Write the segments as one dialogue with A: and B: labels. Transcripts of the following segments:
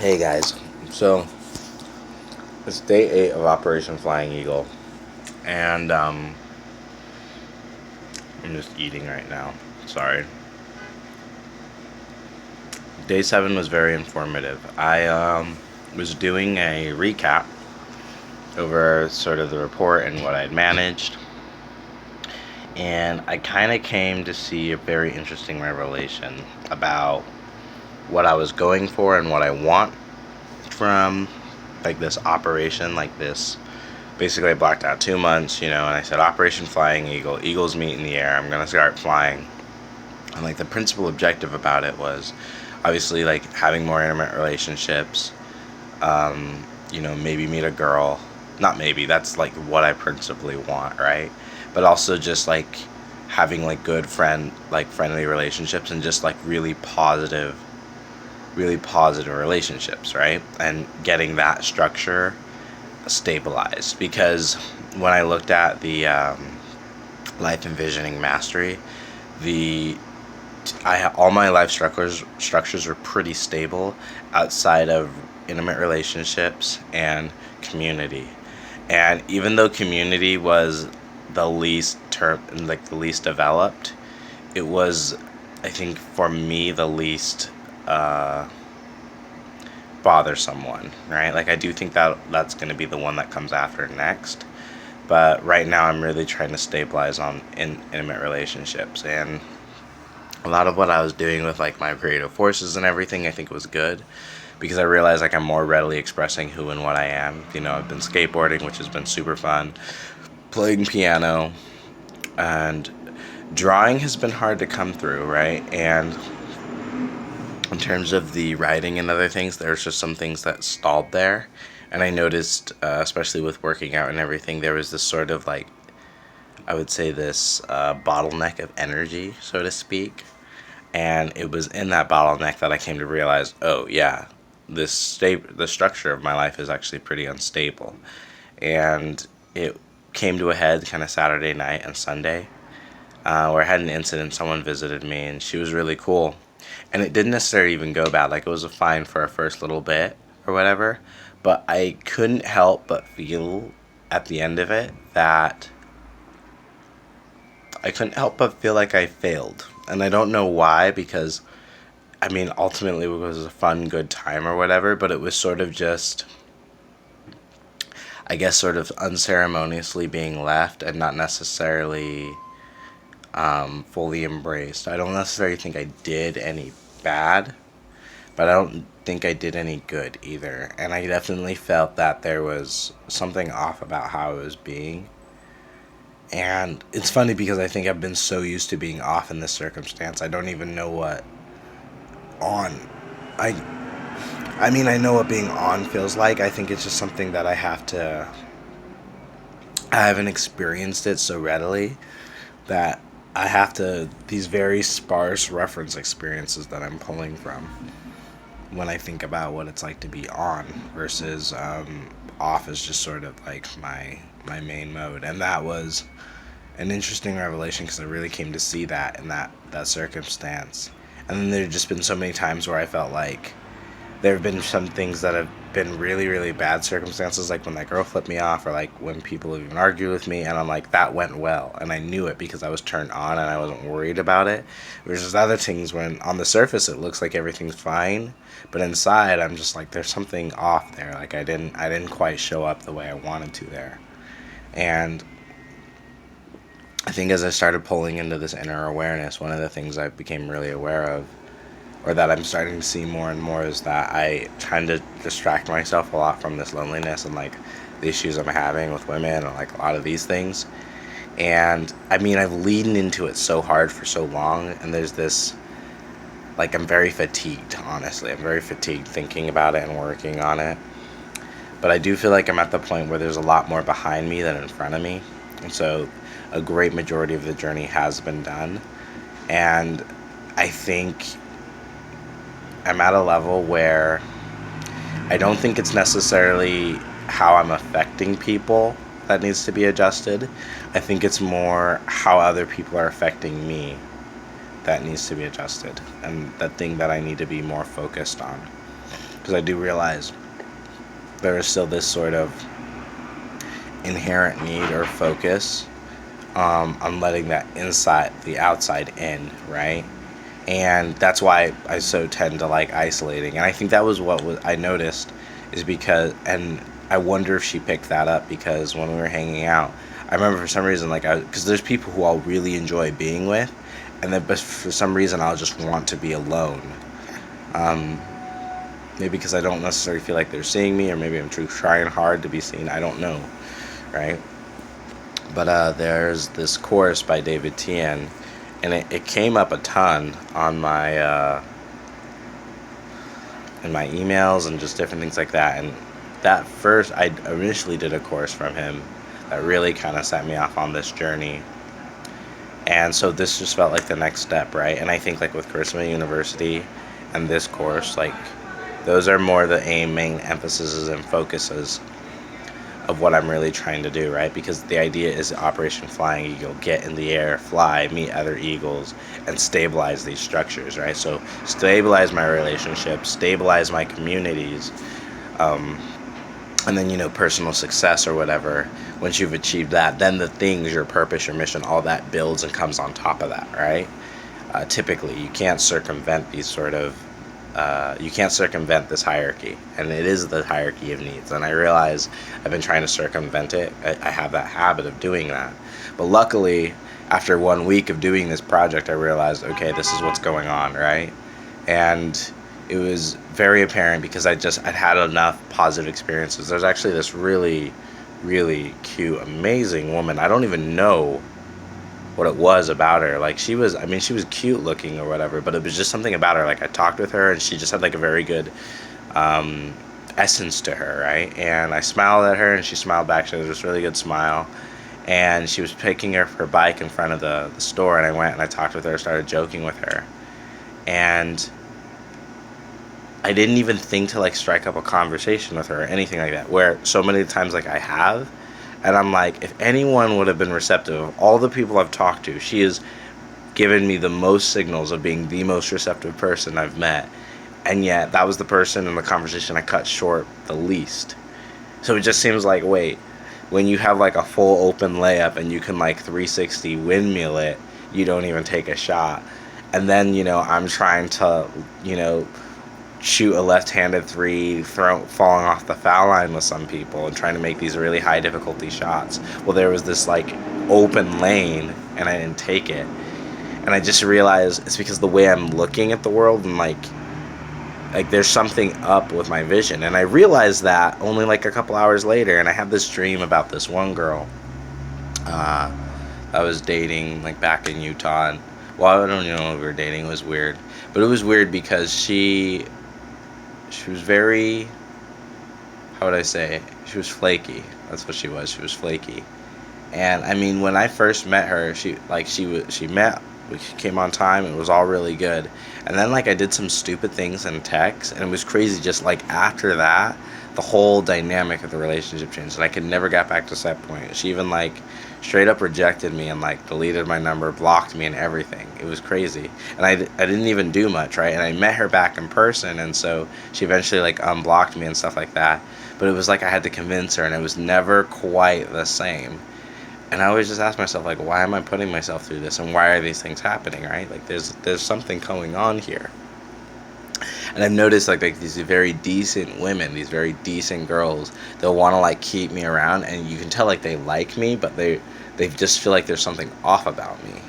A: Hey guys, so it's day 8 of Operation Flying Eagle, and I'm just eating right now. Sorry. Day 7 was very informative. I was doing a recap over sort of the report and what I'd managed, and I kind of came to see a very interesting revelation about what I was going for and what I want from like this operation, like this. Basically, I blocked out 2 months, and I said Operation Flying Eagle. Eagles meet in the air. I'm gonna start flying. And like the principal objective about it was obviously like having more intimate relationships. Maybe meet a girl. Not maybe. That's like what I principally want, right? But also just like having like good friendly relationships and just like really positive relationships, right? And getting that structure stabilized, because when I looked at the life envisioning mastery, the all my life structures were pretty stable outside of intimate relationships and community. And even though community was the least the least developed, it was, I think, for me the least uh, bother someone, right? Like I do think that that's going to be the one that comes after next. But right now I'm really trying to stabilize on intimate relationships, and a lot of what I was doing with like my creative forces and everything, I think was good because I realized like I'm more readily expressing who and what I am. I've been skateboarding, which has been super fun, playing piano, and drawing has been hard to come through, right? And in terms of the writing and other things, there's just some things that stalled there. And I noticed, especially with working out and everything, there was this sort of like, I would say, this bottleneck of energy, so to speak. And it was in that bottleneck that I came to realize, oh yeah, the structure of my life is actually pretty unstable. And it came to a head kind of Saturday night and Sunday, where I had an incident. Someone visited me, and she was really cool. And it didn't necessarily even go bad. Like, it was fine for a first little bit or whatever. But I couldn't help but feel at the end of it that I couldn't help but feel like I failed. And I don't know why, because, I mean, ultimately it was a fun, good time or whatever, but it was sort of just, I guess, sort of unceremoniously being left and not necessarily fully embraced. I don't necessarily think I did any bad, but I don't think I did any good either. And I definitely felt that there was something off about how I was being. And it's funny because I think I've been so used to being off in this circumstance, I don't even know what on. I I mean, I know what being on feels like. I think it's just something that I haven't experienced it so readily that I have to, these very sparse reference experiences that I'm pulling from when I think about what it's like to be on versus off is just sort of like my main mode. And that was an interesting revelation because I really came to see that in that circumstance. And then there have just been so many times where I felt like there have been some things that have been really, really bad circumstances, like when that girl flipped me off, or like when people even argued with me, and I'm like, that went well, and I knew it because I was turned on and I wasn't worried about it. Versus other things when on the surface it looks like everything's fine, but inside I'm just like, there's something off there. Like I didn't quite show up the way I wanted to there, and I think as I started pulling into this inner awareness, one of the things I became really aware of, or that I'm starting to see more and more, is that I tend to distract myself a lot from this loneliness and like the issues I'm having with women and like a lot of these things. And I mean, I've leaned into it so hard for so long, and there's this, like, I'm very fatigued, honestly. I'm very fatigued thinking about it and working on it. But I do feel like I'm at the point where there's a lot more behind me than in front of me. And so a great majority of the journey has been done. And I think I'm at a level where I don't think it's necessarily how I'm affecting people that needs to be adjusted. I think it's more how other people are affecting me that needs to be adjusted, and the thing that I need to be more focused on. because I do realize there is still this sort of inherent need or focus on letting that inside the outside in, right? And that's why I so tend to like isolating. And I think that was I noticed, is because, and I wonder if she picked that up, because when we were hanging out, I remember for some reason, like, because there's people who I'll really enjoy being with, and then but for some reason I'll just want to be alone. Um, Maybe because I don't necessarily feel like they're seeing me, or maybe I'm trying hard to be seen. I don't know, right? But there's this course by David Tien, and it came up a ton on my in my emails and just different things like that. And that first, I initially did a course from him that really kind of set me off on this journey. And so this just felt like the next step, right? And I think like with Charisma University and this course, like those are more the main emphases and focuses of what I'm really trying to do, right? Because the idea is Operation Flying Eagle, get in the air, fly, meet other eagles, and stabilize these structures, right? So stabilize my relationships, stabilize my communities, and then, personal success or whatever. Once you've achieved that, then the things, your purpose, your mission, all that builds and comes on top of that, right? Typically, you can't circumvent you can't circumvent this hierarchy, and it is the hierarchy of needs. And I realize I've been trying to circumvent it. I have that habit of doing that. But luckily, after 1 week of doing this project, I realized, okay, this is what's going on, right? And it was very apparent because I'd had enough positive experiences. There's actually this really, really cute, amazing woman. I don't even know what it was about her. Like, she was cute looking or whatever, but it was just something about her. Like, I talked with her and she just had like a very good essence to her, right? And I smiled at her and she smiled back. She had this really good smile, and she was picking up her bike in front of the store, and I went and I talked with her, started joking with her, and I didn't even think to like strike up a conversation with her or anything like that, where so many times like I have. And I'm like, if anyone would have been receptive of all the people I've talked to, she has given me the most signals of being the most receptive person I've met. And yet, that was the person in the conversation I cut short the least. So it just seems like, wait, when you have like a full open layup and you can like 360 windmill it, you don't even take a shot. And then, I'm trying to, shoot a left-handed three, falling off the foul line with some people and trying to make these really high difficulty shots. Well, there was this like open lane and I didn't take it. And I just realized it's because the way I'm looking at the world, and like there's something up with my vision. And I realized that only like a couple hours later, and I had this dream about this one girl I was dating like back in Utah. And well, I don't even know if we were dating. It was weird. But it was weird because she was very, how would I say, she was flaky. That's what she was. She was flaky. And I mean, when I first met her, she came on time. It was all really good. And then like I did some stupid things in text, and it was crazy. Just like after that, the whole dynamic of the relationship changed, and I could never get back to set point. She even like straight up rejected me and like deleted my number, blocked me and everything. It was crazy. And I didn't even do much, right? And I met her back in person, and so she eventually like unblocked me and stuff like that. But it was like I had to convince her, and it was never quite the same. And I always just ask myself, like, why am I putting myself through this, and why are these things happening, right? Like there's something going on here. And I've noticed like these very decent women, these very decent girls, they'll want to like keep me around, and you can tell like they like me, but they just feel like there's something off about me.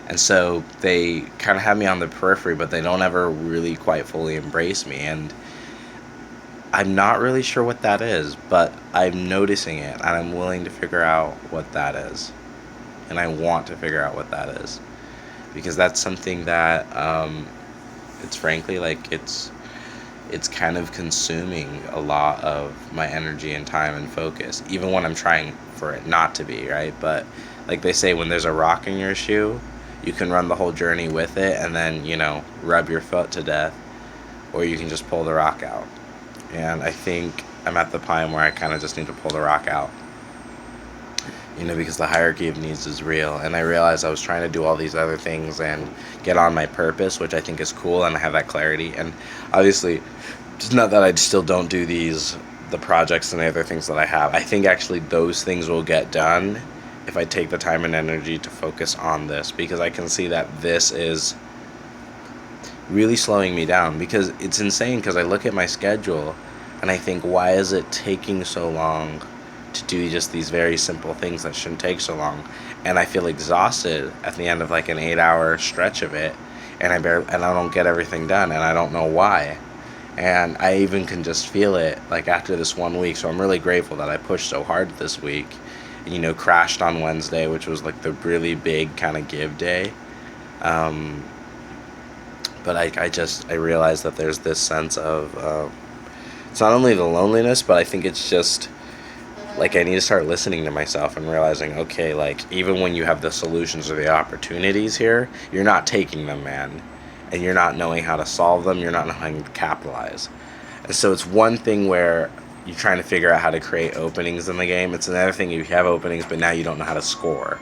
A: And so they kind of have me on the periphery, but they don't ever really quite fully embrace me. And I'm not really sure what that is, but I'm noticing it, and I'm willing to figure out what that is. And I want to figure out what that is, because that's something that it's frankly like it's kind of consuming a lot of my energy and time and focus, even when I'm trying for it not to be, right? But like they say, when there's a rock in your shoe, you can run the whole journey with it and then, rub your foot to death, or you can just pull the rock out. And I think I'm at the point where I kind of just need to pull the rock out, because the hierarchy of needs is real. And I realized I was trying to do all these other things and get on my purpose, which I think is cool, and I have that clarity. And obviously It's not that I still don't do the projects and the other things that I have. I think actually those things will get done if I take the time and energy to focus on this, because I can see that this is really slowing me down, because it's insane, because I look at my schedule and I think, why is it taking so long to do just these very simple things that shouldn't take so long? And I feel exhausted at the end of like an 8-hour stretch of it, and I don't get everything done, and I don't know why. And I even can just feel it like after this 1 week. So I'm really grateful that I pushed so hard this week. Crashed on Wednesday, which was like the really big kind of give day. Um, but I realized that there's this sense of it's not only the loneliness, but I think it's just like I need to start listening to myself and realizing, okay, like even when you have the solutions or the opportunities here, you're not taking them, man, and you're not knowing how to solve them. You're not knowing how to capitalize. And so it's one thing where you're trying to figure out how to create openings in the game. It's another thing you have openings, but now you don't know how to score.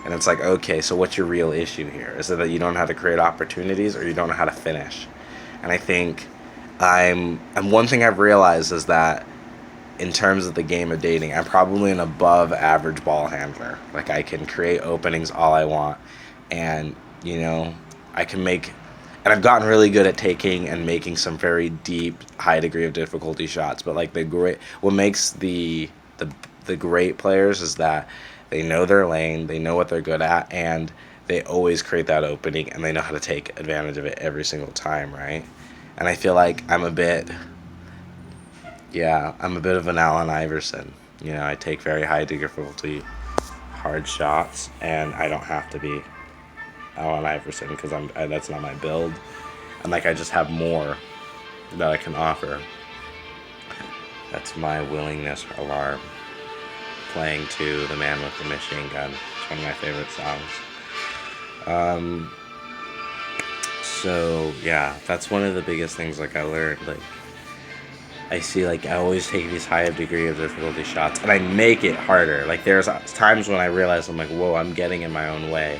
A: And it's like, okay, so what's your real issue here? Is it that you don't know how to create opportunities, or you don't know how to finish? And I think and one thing I've realized is that in terms of the game of dating, I'm probably an above average ball handler. Like, I can create openings all I want, and I can make, and I've gotten really good at taking and making some very deep, high degree of difficulty shots. But like what makes the great players is that they know their lane, they know what they're good at, and they always create that opening, and they know how to take advantage of it every single time, right? And I feel like I'm a bit of an Allen Iverson. I take very high difficulty, hard shots, and I don't have to be Allen Iverson, because that's not my build. And like, I just have more that I can offer. That's my willingness alarm, playing to The Man with the Machine Gun. It's one of my favorite songs. So yeah, that's one of the biggest things like I learned. Like, I see, like, I always take these high degree of difficulty shots, and I make it harder. Like, there's times when I realize I'm like, whoa, I'm getting in my own way.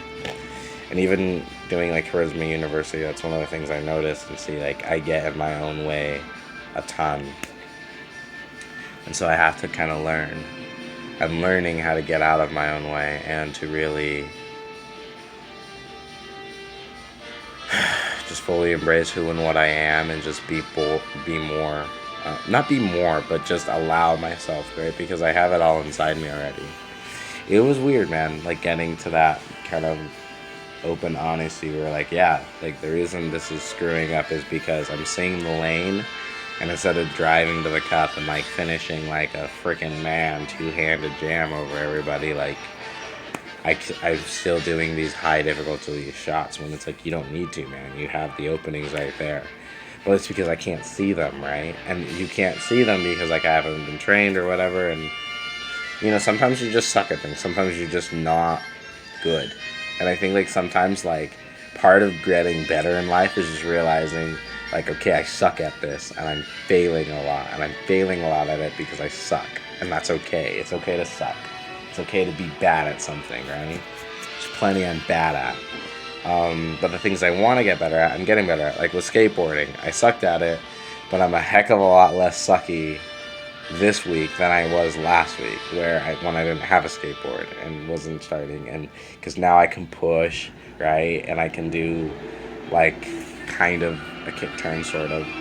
A: And even doing like Charisma University, that's one of the things I noticed and see, like, I get in my own way a ton. And so I have to kind of learn. I'm learning how to get out of my own way and to really just fully embrace who and what I am, and just be more. Not be more, but just allow myself, right? Because I have it all inside me already. It was weird, man, like getting to that kind of open honesty where, like, yeah, like the reason this is screwing up is because I'm seeing the lane, and instead of driving to the cup and like finishing like a freaking man, two-handed jam over everybody, like I'm still doing these high difficulty shots when it's like, you don't need to, man. You have the openings right there. But it's because I can't see them, right? And you can't see them because like I haven't been trained or whatever. And sometimes you just suck at things. Sometimes you're just not good. And I think like sometimes like part of getting better in life is just realizing like, okay, I suck at this, and I'm failing a lot, and I'm failing a lot at it because I suck, and that's okay. It's okay to suck. It's okay to be bad at something, right? There's plenty I'm bad at. But the things I want to get better at, I'm getting better at. Like with skateboarding, I sucked at it, but I'm a heck of a lot less sucky this week than I was last week, when I didn't have a skateboard and wasn't starting, and because now I can push, right, and I can do like kind of a kick turn sort of.